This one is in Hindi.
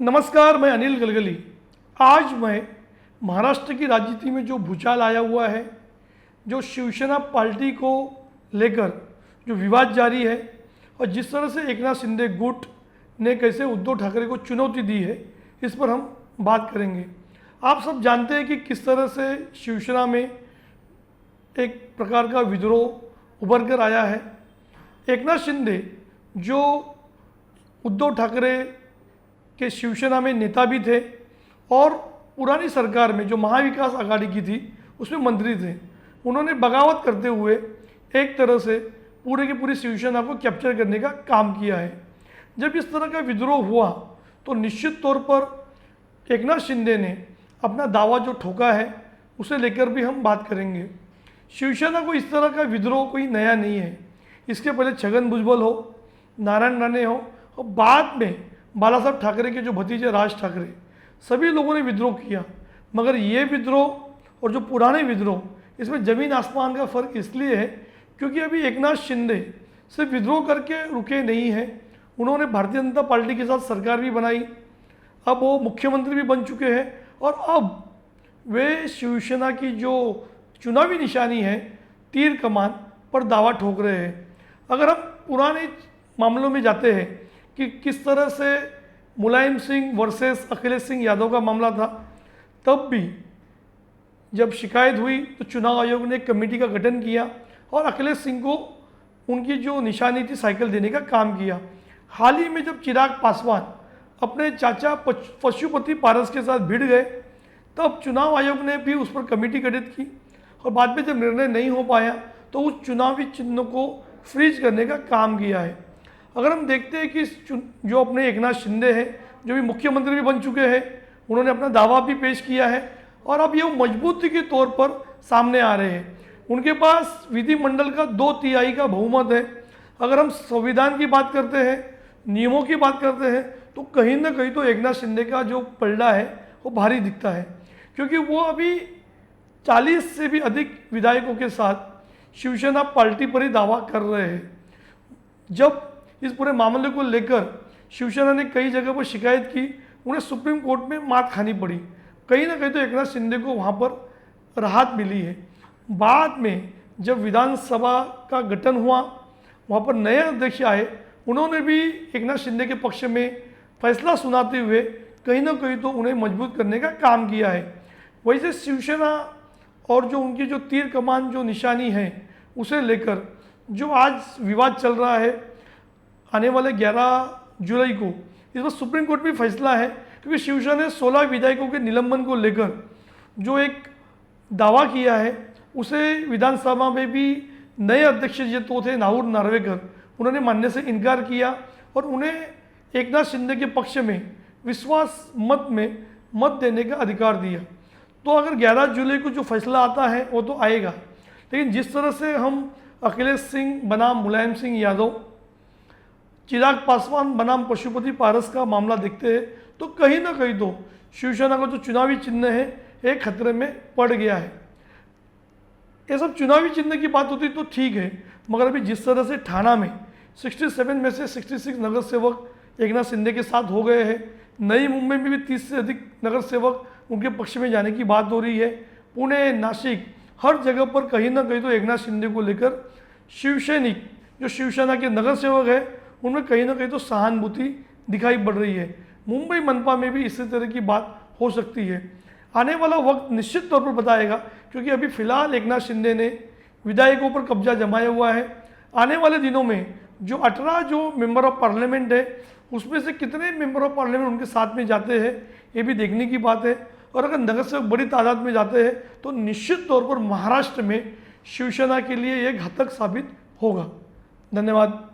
नमस्कार, मैं अनिल गलगली। आज मैं महाराष्ट्र की राजनीति में जो भूचाल आया हुआ है, जो शिवसेना पार्टी को लेकर जो विवाद जारी है और जिस तरह से एकनाथ शिंदे गुट ने कैसे उद्धव ठाकरे को चुनौती दी है, इस पर हम बात करेंगे। आप सब जानते हैं कि किस तरह से शिवसेना में एक प्रकार का विद्रोह उभर कर आया है। एकनाथ शिंदे जो उद्धव ठाकरे के शिवसेना में नेता भी थे और पुरानी सरकार में जो महाविकास आघाड़ी की थी उसमें मंत्री थे। उन्होंने बगावत करते हुए एक तरह से पूरे की पूरी शिवसेना को कैप्चर करने का काम किया है। जब इस तरह का विद्रोह हुआ तो निश्चित तौर पर एकनाथ शिंदे ने अपना दावा जो ठोका है उसे लेकर भी हम बात करेंगे। शिवसेना को इस तरह का विद्रोह कोई नया नहीं है। इसके पहले छगन भुजबल हो, नारायण राणे हो और बाद में बाला साहब ठाकरे के जो भतीजे राज ठाकरे, सभी लोगों ने विद्रोह किया। मगर ये विद्रोह और जो पुराने विद्रोह, इसमें ज़मीन आसमान का फ़र्क इसलिए है क्योंकि अभी एकनाथ शिंदे सिर्फ विद्रोह करके रुके नहीं हैं। उन्होंने भारतीय जनता पार्टी के साथ सरकार भी बनाई, अब वो मुख्यमंत्री भी बन चुके हैं और अब वे शिवसेना की जो चुनावी निशानी है तीर कमान पर दावा ठोक रहे हैं। अगर हम पुराने मामलों में जाते हैं कि किस तरह से मुलायम सिंह वर्सेस अखिलेश सिंह यादव का मामला था, तब भी जब शिकायत हुई तो चुनाव आयोग ने एक कमेटी का गठन किया और अखिलेश सिंह को उनकी जो निशानी थी साइकिल देने का काम किया। हाल ही में जब चिराग पासवान अपने चाचा पशुपति पारस के साथ भिड़ गए, तब चुनाव आयोग ने भी उस पर कमेटी गठित की और बाद में जब निर्णय नहीं हो पाया तो उस चुनावी चिन्ह को फ्रीज करने का काम किया है। अगर हम देखते हैं कि जो अपने एकनाथ शिंदे हैं, जो भी मुख्यमंत्री भी बन चुके हैं, उन्होंने अपना दावा भी पेश किया है और अब ये मजबूती के तौर पर सामने आ रहे हैं। उनके पास विधिमंडल का 2/3 का बहुमत है। अगर हम संविधान की बात करते हैं, नियमों की बात करते हैं, तो कहीं ना कहीं तो एकनाथ शिंदे का जो पलड़ा है वो भारी दिखता है, क्योंकि वो अभी 40 से भी अधिक विधायकों के साथ शिवसेना पार्टी पर ही दावा कर रहे हैं। जब इस पूरे मामले को लेकर शिवसेना ने कई जगह पर शिकायत की, उन्हें सुप्रीम कोर्ट में मात खानी पड़ी। कहीं ना कहीं तो एकनाथ शिंदे को वहाँ पर राहत मिली है। बाद में जब विधानसभा का गठन हुआ, वहाँ पर नए अध्यक्ष आए, उन्होंने भी एकनाथ शिंदे के पक्ष में फैसला सुनाते हुए कहीं ना कहीं तो उन्हें मजबूत करने का काम किया है। वैसे शिवसेना और जो उनकी जो तीर कमान जो निशानी है उसे लेकर जो आज विवाद चल रहा है, आने वाले 11 जुलाई को इस पर सुप्रीम कोर्ट में फैसला है, क्योंकि शिवसेना ने 16 विधायकों के निलंबन को लेकर जो एक दावा किया है उसे विधानसभा में भी नए अध्यक्ष जो तो थे नाहूर नार्वेकर, उन्होंने मानने से इनकार किया और उन्हें एकनाथ शिंदे के पक्ष में विश्वास मत में मत देने का अधिकार दिया। तो अगर 11 जुलाई को जो फैसला आता है वो तो आएगा, लेकिन जिस तरह से हम अखिलेश सिंह बनाम मुलायम सिंह यादव, चिराग पासवान बनाम पशुपति पारस का मामला देखते हैं तो कहीं ना कहीं तो शिवसेना का जो चुनावी चिन्ह है एक खतरे में पड़ गया है। ये सब चुनावी चिन्ह की बात होती तो ठीक है, मगर अभी जिस तरह से ठाणा में 67 में से 66 नगर सेवक एकनाथ शिंदे के साथ हो गए हैं, नई मुंबई में भी 30 से अधिक नगर सेवक उनके पक्ष में जाने की बात हो रही है, पुणे, नासिक, हर जगह पर कहीं ना कहीं तो एकनाथ शिंदे को लेकर शिवसैनिक जो शिवसेना के नगर सेवक है उनमें कहीं ना कहीं तो सहानुभूति दिखाई पड़ रही है। मुंबई मनपा में भी इसी तरह की बात हो सकती है। आने वाला वक्त निश्चित तौर पर बताएगा, क्योंकि अभी फिलहाल एकनाथ शिंदे ने विधायकों पर कब्जा जमाया हुआ है। आने वाले दिनों में जो 18 जो मेंबर ऑफ पार्लियामेंट है उसमें से कितने मेंबर ऑफ पार्लियामेंट उनके साथ में जाते हैं ये भी देखने की बात है। और अगर नगर सेवक बड़ी तादाद में जाते हैं तो निश्चित तौर पर महाराष्ट्र में शिवसेना के लिए एक घातक साबित होगा। धन्यवाद।